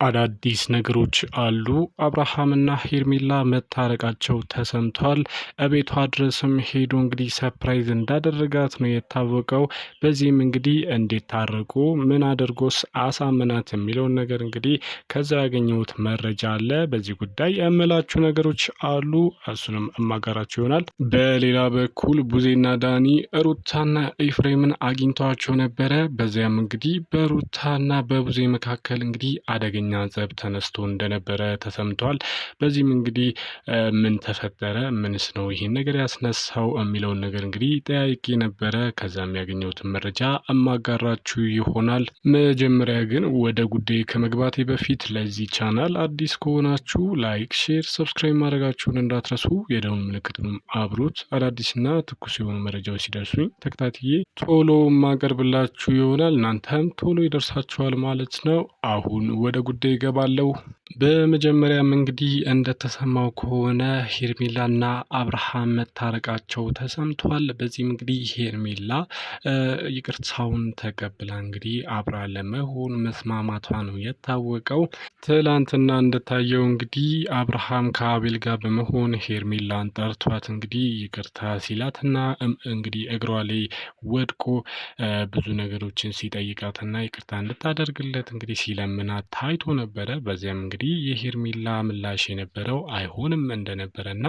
አዳዲስ ነገሮች አሉ። አብርሃምና ሄርሜላ መታረቃቸው ተሰምቷል። እቤቷ ድረስም ሄዶ እንግዲህ ሰርፕራይዝ እንዳደረጋት ነው የታወቀው። በዚህም እንግዲህ እንዴት ታረቁ፣ ምን አድርጎስ አሳምናት የሚለውን ነገር እንግዲህ ከዛ ያገኘሁት መረጃ አለ። በዚህ ጉዳይ የምላችሁ ነገሮች አሉ። እሱንም እማጋራችሁ ይሆናል። በሌላ በኩል ቡዜና ዳኒ ሩታና ኤፍሬምን አግኝተዋቸው ነበረ። በዚያም እንግዲህ በሩታና በቡዜ መካከል እንግዲህ አደገኛ ጸብ ተነስቶ እንደነበረ ተሰምቷል። በዚህም እንግዲህ ምን ተፈጠረ፣ ምንስ ነው ይሄን ነገር ያስነሳው የሚለውን ነገር እንግዲህ ጠያይቄ ነበረ። ከዛ የሚያገኘሁትን መረጃ እማጋራችሁ ይሆናል። መጀመሪያ ግን ወደ ጉዳይ ከመግባቴ በፊት ለዚህ ቻናል አዲስ ከሆናችሁ ላይክ፣ ሼር፣ ሰብስክራይብ ማድረጋችሁን እንዳትረሱ። የደውል ምልክቱንም አብሩት። አዳዲስና ትኩስ የሆኑ መረጃዎች ሲደርሱኝ ተከታትዬ ቶሎ ማቀርብላችሁ ይሆናል። እናንተም ቶሎ ይደርሳችኋል ማለት ነው። አሁን ወደ ጉዳይ ይገባለሁ። በመጀመሪያም እንግዲህ እንደተሰማው ከሆነ ሄርሜላና አብርሃም መታረቃቸው ተሰምቷል። በዚህም እንግዲህ ሄርሜላ ይቅርታውን ተቀብላ እንግዲህ አብራ ለመሆን መስማማቷ ነው የታወቀው። ትላንትና እንደታየው እንግዲህ አብርሃም ከአቤል ጋር በመሆን ሄርሜላን ጠርቷት እንግዲህ ይቅርታ ሲላትና እንግዲህ እግሯ ላይ ወድቆ ብዙ ነገሮችን ሲጠይቃትና ይቅርታ እንድታደርግለት እንግዲህ ሲለምናት ታይቶ ነበረ። በዚያም እንግዲህ የሄርሜላ ምላሽ የነበረው አይሆንም እንደነበረና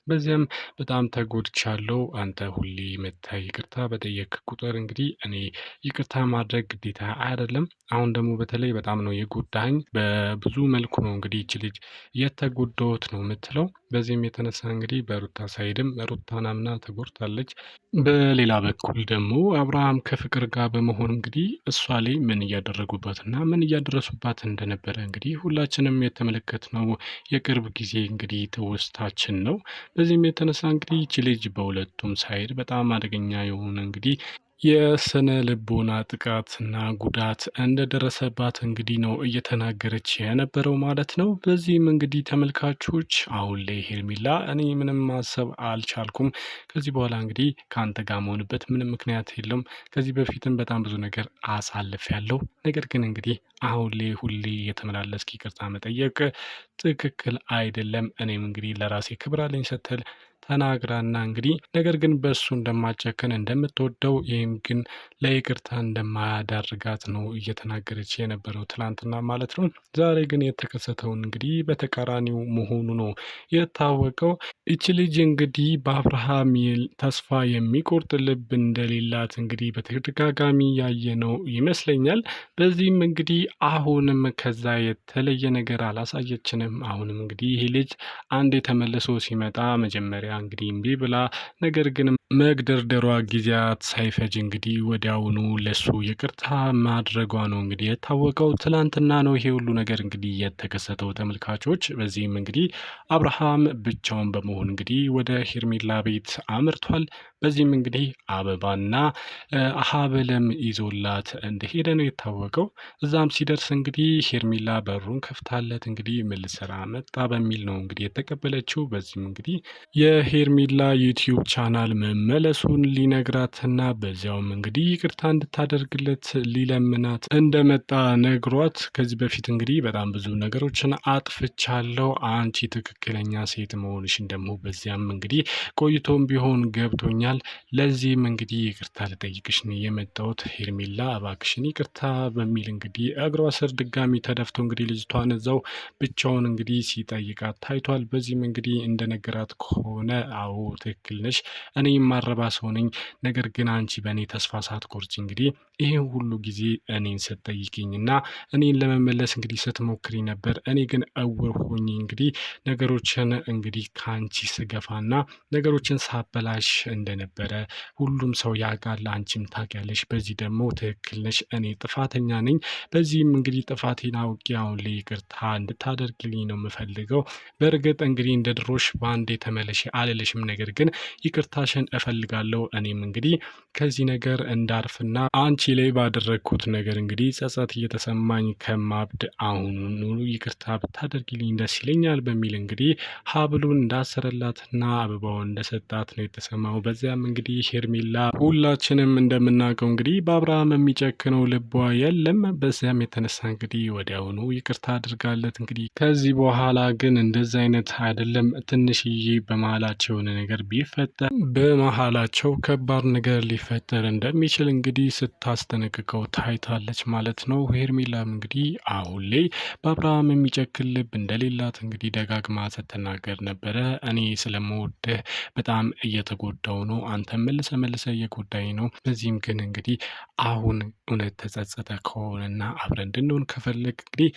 በዚያም በጣም ተጎድቻለሁ፣ አንተ ሁሌ መተህ ይቅርታ በጠየቅ ቁጥር እንግዲህ እኔ ይቅርታ ማድረግ ግዴታ አይደለም። አሁን ደግሞ በተለይ በጣም ነው የጎዳኝ፣ በብዙ መልኩ ነው እንግዲህ ይች ልጅ የተጎዳሁት ነው የምትለው። በዚህም የተነሳ እንግዲህ በሩታ ሳይድም ሩታን አምና ተጎድታለች። በሌላ በኩል ደግሞ አብርሃም ከፍቅር ጋር በመሆን እንግዲህ እሷ ላይ ምን እያደረጉባት እና ምን እያደረሱባት እንደነበረ እንግዲህ ሁላችንም የተመለከትነው የቅርብ ጊዜ እንግዲህ ትውስታችን ነው። በዚህም የተነሳ እንግዲህ ይቺ ልጅ በሁለቱም ሳይድ በጣም አደገኛ የሆነ እንግዲህ የስነ ልቦና ጥቃትና ጉዳት እንደደረሰባት እንግዲህ ነው እየተናገረች የነበረው ማለት ነው። በዚህም እንግዲህ ተመልካቾች አሁን ላይ ሄርሜላ እኔ ምንም ማሰብ አልቻልኩም፣ ከዚህ በኋላ እንግዲህ ከአንተ ጋር መሆንበት ምንም ምክንያት የለም። ከዚህ በፊትም በጣም ብዙ ነገር አሳልፍ ያለው ነገር ግን እንግዲህ አሁን ላይ ሁሌ የተመላለስክ ይቅርታ መጠየቅ ትክክል አይደለም። እኔም እንግዲህ ለራሴ ክብር አለኝ ስትል ተናግራና እንግዲህ ነገር ግን በእሱ እንደማጨክን እንደምትወደው ይህም ግን ለይቅርታ እንደማያዳርጋት ነው እየተናገረች የነበረው ትላንትና ማለት ነው። ዛሬ ግን የተከሰተውን እንግዲህ በተቃራኒው መሆኑ ነው የታወቀው። ይቺ ልጅ እንግዲህ በአብርሃም ተስፋ የሚቆርጥ ልብ እንደሌላት እንግዲህ በተደጋጋሚ ያየነው ይመስለኛል። በዚህም እንግዲህ አሁንም ከዛ የተለየ ነገር አላሳየችንም። አሁንም እንግዲህ ይህ ልጅ አንድ የተመልሶ ሲመጣ መጀመሪያ እንግዲህ እምቢ ብላ ነገር ግን መግደርደሯ ጊዜያት ሳይፈጅ እንግዲህ ወዲያውኑ ለሱ ይቅርታ ማድረጓ ነው እንግዲህ የታወቀው። ትላንትና ነው ይሄ ሁሉ ነገር እንግዲህ የተከሰተው ተመልካቾች። በዚህም እንግዲህ አብርሃም ብቻውን በመሆን እንግዲህ ወደ ሄርሜላ ቤት አምርቷል። በዚህም እንግዲህ አበባና ሀብልም ይዞላት እንደሄደ ነው የታወቀው። እዛም ሲደርስ እንግዲህ ሄርሜላ በሩን ከፍታለት እንግዲህ ምን ልትሰራ መጣ በሚል ነው እንግዲህ የተቀበለችው። በዚህም እንግዲህ የሄርሜላ ዩቲዩብ ቻናል መመለሱን ሊነግራትና በዚያውም እንግዲህ ይቅርታ እንድታደርግለት ሊለምናት እንደመጣ ነግሯት፣ ከዚህ በፊት እንግዲህ በጣም ብዙ ነገሮችን አጥፍቻለሁ፣ አንቺ ትክክለኛ ሴት መሆንሽን ደግሞ በዚያም እንግዲህ ቆይቶም ቢሆን ገብቶኛል። ለዚህም እንግዲህ ይቅርታ ልጠይቅሽ ነው የመጣሁት ሄርሜላ እባክሽን ይቅርታ በሚል እንግዲህ እግሯ ስር ድጋሚ ተደፍቶ እንግዲህ ልጅቷን እዛው ብቻውን እንግዲህ ሲጠይቃት ታይቷል። በዚህም እንግዲህ እንደነገራት ከሆነ አዎ ትክክል ነሽ፣ እኔ የማረባ ሰው ነኝ። ነገር ግን አንቺ በእኔ ተስፋ ሳትቆርጪ እንግዲህ ይህን ሁሉ ጊዜ እኔን ስትጠይቅኝና እኔን ለመመለስ እንግዲህ ስትሞክሪ ነበር። እኔ ግን እውር ሆኜ እንግዲህ ነገሮችን እንግዲህ ከአንቺ ስገፋና ነገሮችን ሳበላሽ እንደነበረ ሁሉም ሰው ያውቃል፣ አንቺም ታውቂያለሽ። በዚህ ደግሞ ትክክል ነሽ፣ እኔ ጥፋተኛ ነኝ። በዚህም እንግዲህ ጥፋቴን አውቄ አሁን ላይ ይቅርታ እንድታደርግልኝ ነው የምፈልገው። በእርግጥ እንግዲህ እንደ ድሮሽ በአንዴ ተመለሽ አልልሽም፣ ነገር ግን ይቅርታሽን እፈልጋለሁ። እኔም እንግዲህ ከዚህ ነገር እንዳርፍና አንቺ ላይ ባደረግኩት ነገር እንግዲህ ጸጸት እየተሰማኝ ከማብድ አሁኑኑ ይቅርታ ብታደርጊልኝ ደስ ይለኛል በሚል እንግዲህ ሀብሉን እንዳሰረላትና አበባውን እንደሰጣት ነው የተሰማው። በዚያም እንግዲህ ሄርሜላ ሁላችንም እንደምናውቀው እንግዲህ በአብርሃም የሚጨክነው ልቧ የለም። በዚያም የተነሳ እንግዲህ ወዲያውኑ ይቅርታ አድርጋለት እንግዲህ ከዚህ በኋላ ግን እንደዚህ አይነት አይደለም። ትንሽዬ በመሀላቸው የሆነ ነገር ቢፈጠር በመሀላቸው ከባድ ነገር ሊፈጠር እንደሚችል እንግዲህ ስታስጠነቅቀው ታይታለች ማለት ነው። ሄርሜላም እንግዲህ አሁን ላይ በአብርሃም የሚጨክን ልብ እንደሌላት እንግዲህ ደጋግማ ስትናገር ነበረ። እኔ ስለምወድህ በጣም እየተጎዳው ነው፣ አንተ መልሰ እየጎዳኝ ነው። በዚህም ግን እንግዲህ አሁን እውነት ተጸጸተ ከሆነና አብረን እንድንሆን ከፈለግ እንግዲህ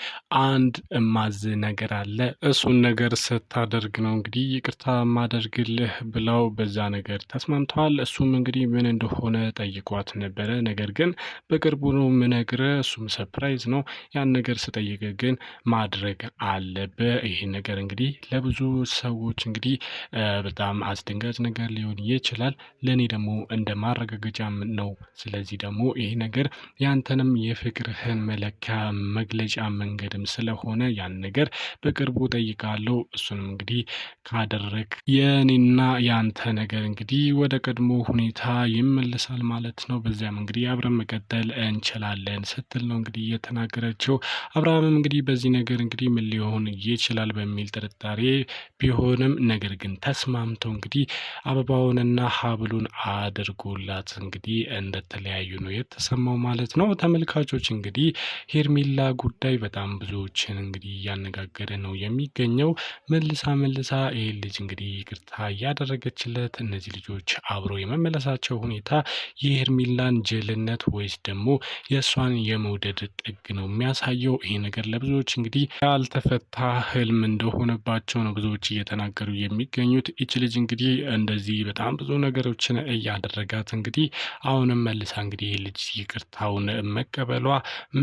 አንድ እማዝ ነገር አለ። እሱን ነገር ስታደርግ ነው እንግዲህ ይቅርታ ማደርግልህ ብለው በዛ ነገር ተስማምተዋል። እሱም እንግዲህ ምን እንደሆነ ጠይቋት ነበረ። ነገር ግን በቅርቡ ነው ምነግርህ፣ እሱም ሰርፕራይዝ ነው። ያን ነገር ስጠይቅ ግን ማድረግ አለብህ። ይሄ ነገር እንግዲህ ለብዙ ሰዎች እንግዲህ በጣም አስደንጋጭ ነገር ሊሆን ይችላል። ለእኔ ደግሞ እንደ ማረጋገጫም ነው። ስለዚህ ደግሞ ይሄ ነገር ያንተንም የፍቅርህን መለኪያ መግለጫ መንገድም ስለሆነ ያን ነገር በቅርቡ ጠይቃለሁ። እሱንም እንግዲህ ካደረግ የእኔና ያንተ ነገር እንግዲህ ወደ ቀድሞ ሁኔታ ይመለሳል ማለት ነው። በዚያም እንግዲህ አብረን መቀጠል እንችላለን ስትል ነው እንግዲህ የተናገረችው። አብርሃምም እንግዲህ በዚህ ነገር እንግዲህ ምን ሊሆን ይችላል በሚል ጥርጣሬ ቢሆንም ነገር ግን ተስማምተው እንግዲህ አበባውንና ሀብሉን አድርጎላት እንግዲህ እንደተለያዩ ነው የተሰማው ማለት ነው። ተመልካቾች እንግዲህ ሄርሜላ ጉዳይ በጣም ብዙዎችን እንግዲህ እያነጋገረ ነው የሚገኘው። መልሳ ይህ ልጅ እንግዲህ ይቅርታ እያደረገችለት እነዚህ ልጆች አብሮ የመመለሳቸው ሁኔታ የሄርሜላን ጅልነት ወይስ ደግሞ የእሷን የመውደድ ጥግ ነው የሚያሳየው። ይሄ ነገር ለብዙዎች እንግዲህ ያልተፈታ ህልም እንደሆነባቸው ነው ብዙዎች እየተናገሩ የሚገኙት። ይች ልጅ እንግዲህ እንደዚህ በጣም ብዙ ነገሮችን እያደረጋት እንግዲህ አሁንም መልሳ እንግዲህ ይህ ልጅ ይቅርታውን መቀበሏ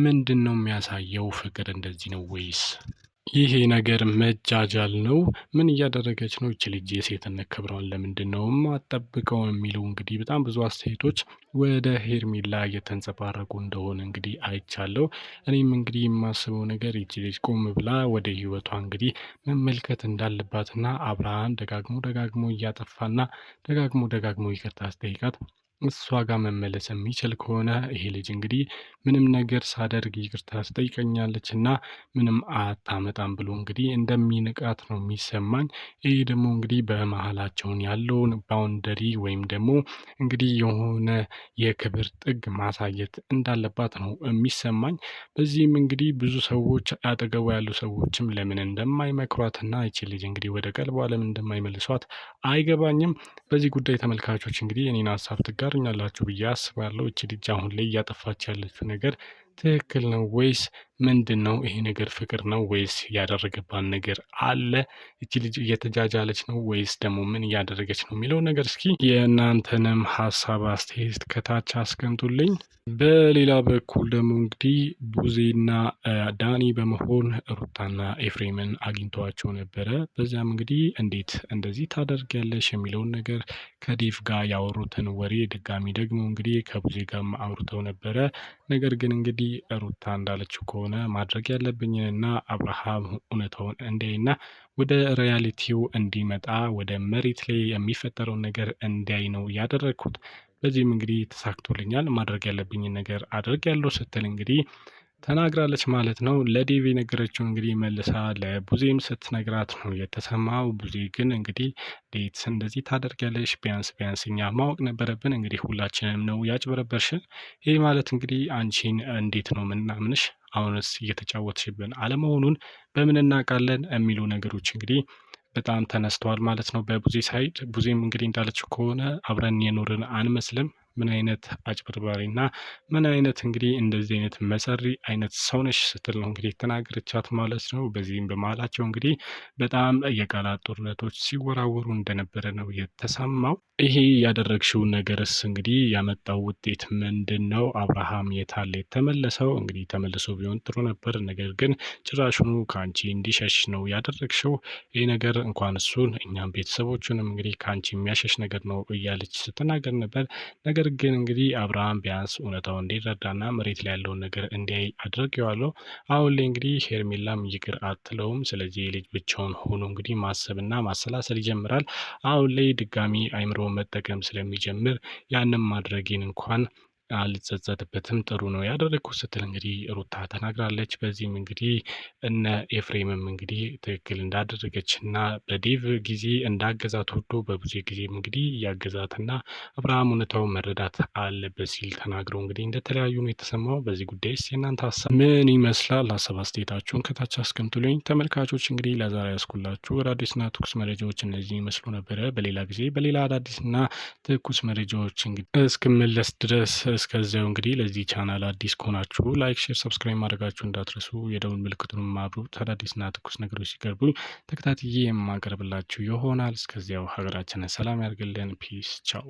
ምንድን ነው የሚያሳየው? ፍቅር እንደዚህ ነው ወይስ ይሄ ነገር መጃጃል ነው? ምን እያደረገች ነው ይች ልጅ? የሴትነት ክብሯን ለምንድን ነው የማትጠብቀው? የሚለው እንግዲህ በጣም ብዙ አስተያየቶች ወደ ሄርሜላ እየተንጸባረቁ እንደሆነ እንግዲህ አይቻለሁ። እኔም እንግዲህ የማስበው ነገር ይች ልጅ ቆም ብላ ወደ ህይወቷ እንግዲህ መመልከት እንዳለባትና አብርሃም ደጋግሞ እያጠፋና ደጋግሞ ይቅርታ አስጠይቃት እሷ ጋር መመለስ የሚችል ከሆነ ይሄ ልጅ እንግዲህ ምንም ነገር ሳደርግ ይቅርታ ትጠይቀኛለች እና ምንም አታመጣም ብሎ እንግዲህ እንደሚንቃት ነው የሚሰማኝ። ይህ ደግሞ እንግዲህ በመሀላቸውን ያለውን ባውንደሪ ወይም ደግሞ እንግዲህ የሆነ የክብር ጥግ ማሳየት እንዳለባት ነው የሚሰማኝ። በዚህም እንግዲህ ብዙ ሰዎች አጠገቡ ያሉ ሰዎችም ለምን እንደማይመክሯትና ይቺ ልጅ እንግዲህ ወደ ቀልቧ ለምን እንደማይመልሷት አይገባኝም። በዚህ ጉዳይ ተመልካቾች እንግዲህ የኔን ሀሳብ ትጋሩኛላችሁ ብዬ አስባለሁ። እቺ ልጅ አሁን ላይ እያጠፋች ያለችው ነገር ትክክል ነው ወይስ ምንድን ነው? ይሄ ነገር ፍቅር ነው ወይስ ያደረገባት ነገር አለ? እቺ ልጅ እየተጃጃለች ነው ወይስ ደግሞ ምን እያደረገች ነው የሚለው ነገር እስኪ የእናንተንም ሀሳብ አስተያየት ከታች አስቀምጡልኝ። በሌላ በኩል ደግሞ እንግዲህ ቡዜና ዳኒ በመሆን ሩታና ኤፍሬምን አግኝተዋቸው ነበረ። በዚያም እንግዲህ እንዴት እንደዚህ ታደርጊያለሽ የሚለውን ነገር ከዴቭ ጋር ያወሩትን ወሬ ድጋሚ ደግሞ እንግዲህ ከቡዜ ጋርም አውርተው ነበረ። ነገር ግን እንግዲህ ሩታ እንዳለችው ከሆነ ማድረግ ያለብኝንና አብርሃም እውነታውን እንዲያይና ወደ ሪያሊቲው እንዲመጣ ወደ መሬት ላይ የሚፈጠረውን ነገር እንዲያይ ነው ያደረግኩት። በዚህም እንግዲህ ተሳክቶልኛል። ማድረግ ያለብኝን ነገር አድርጌያለሁ ስትል እንግዲህ ተናግራለች ማለት ነው። ለዴቭ የነገረችው እንግዲህ መልሳ ለቡዜም ስትነግራት ነው የተሰማው። ቡዜ ግን እንግዲህ እንዴት እንደዚህ ታደርጊያለሽ? ቢያንስ እኛ ማወቅ ነበረብን። እንግዲህ ሁላችንም ነው ያጭበረበርሽን። ይህ ማለት እንግዲህ አንቺን እንዴት ነው ምናምንሽ? አሁንስ እየተጫወትሽብን አለመሆኑን በምን እናውቃለን? የሚሉ ነገሮች እንግዲህ በጣም ተነስተዋል ማለት ነው በቡዜ ሳይድ። ቡዜም እንግዲህ እንዳለችው ከሆነ አብረን የኖርን አንመስልም ምን አይነት አጭበርባሪና ምን አይነት እንግዲህ እንደዚህ አይነት መሰሪ አይነት ሰው ነሽ ስትል ነው እንግዲህ ተናገረቻት ማለት ነው። በዚህም በመሀላቸው እንግዲህ በጣም የቃላት ጦርነቶች ሲወራወሩ እንደነበረ ነው የተሰማው። ይሄ ያደረግሽው ነገርስ እንግዲህ ያመጣው ውጤት ምንድን ነው? አብርሃም የታለ የተመለሰው? እንግዲህ ተመልሶ ቢሆን ጥሩ ነበር። ነገር ግን ጭራሹኑ ከአንቺ እንዲሸሽ ነው ያደረግሽው። ይህ ነገር እንኳን እሱን እኛም ቤተሰቦቹንም እንግዲህ ከአንቺ የሚያሸሽ ነገር ነው እያለች ስትናገር ነበር። ነገር ግን እንግዲህ አብርሃም ቢያንስ እውነታው እንዲረዳና መሬት ላይ ያለውን ነገር እንዲያይ አድርጌዋለሁ። አሁን ላይ እንግዲህ ሄርሜላም ይቅር አትለውም። ስለዚህ ልጅ ብቻውን ሆኖ እንግዲህ ማሰብና ማሰላሰል ይጀምራል። አሁን ላይ ድጋሚ አይምሮ መጠቀም ስለሚጀምር ያንን ማድረጌን እንኳን አልጸጸትበትም፣ ጥሩ ነው ያደረግኩት ስትል እንግዲህ ሩታ ተናግራለች። በዚህም እንግዲህ እነ ኤፍሬምም እንግዲህ ትክክል እንዳደረገች እና በዴቭ ጊዜ እንዳገዛት ወዶ በብዙ ጊዜም እንግዲህ እያገዛትና አብርሃም እውነታው መረዳት አለበት ሲል ተናግረው እንግዲህ እንደተለያዩ ነው የተሰማው። በዚህ ጉዳይስ የእናንተ ሀሳብ ምን ይመስላል? ሀሳብ አስተያየታችሁን ከታች አስቀምጡልኝ። ተመልካቾች እንግዲህ ለዛሬ ያስኩላችሁ አዳዲስና ትኩስ መረጃዎች እነዚህ ይመስሉ ነበረ። በሌላ ጊዜ በሌላ አዳዲስና ትኩስ መረጃዎች እንግዲህ እስክመለስ ድረስ እስከዚያው እንግዲህ ለዚህ ቻናል አዲስ ከሆናችሁ ላይክ፣ ሼር፣ ሰብስክራይብ ማድረጋችሁ እንዳትረሱ። የደውል ምልክቱንም አብሩት። አዳዲስና ትኩስ ነገሮች ሲቀርቡ ተከታትዬ የማቀርብላችሁ ይሆናል። እስከዚያው ሀገራችንን ሰላም ያርግልን። ፒስ ቻው።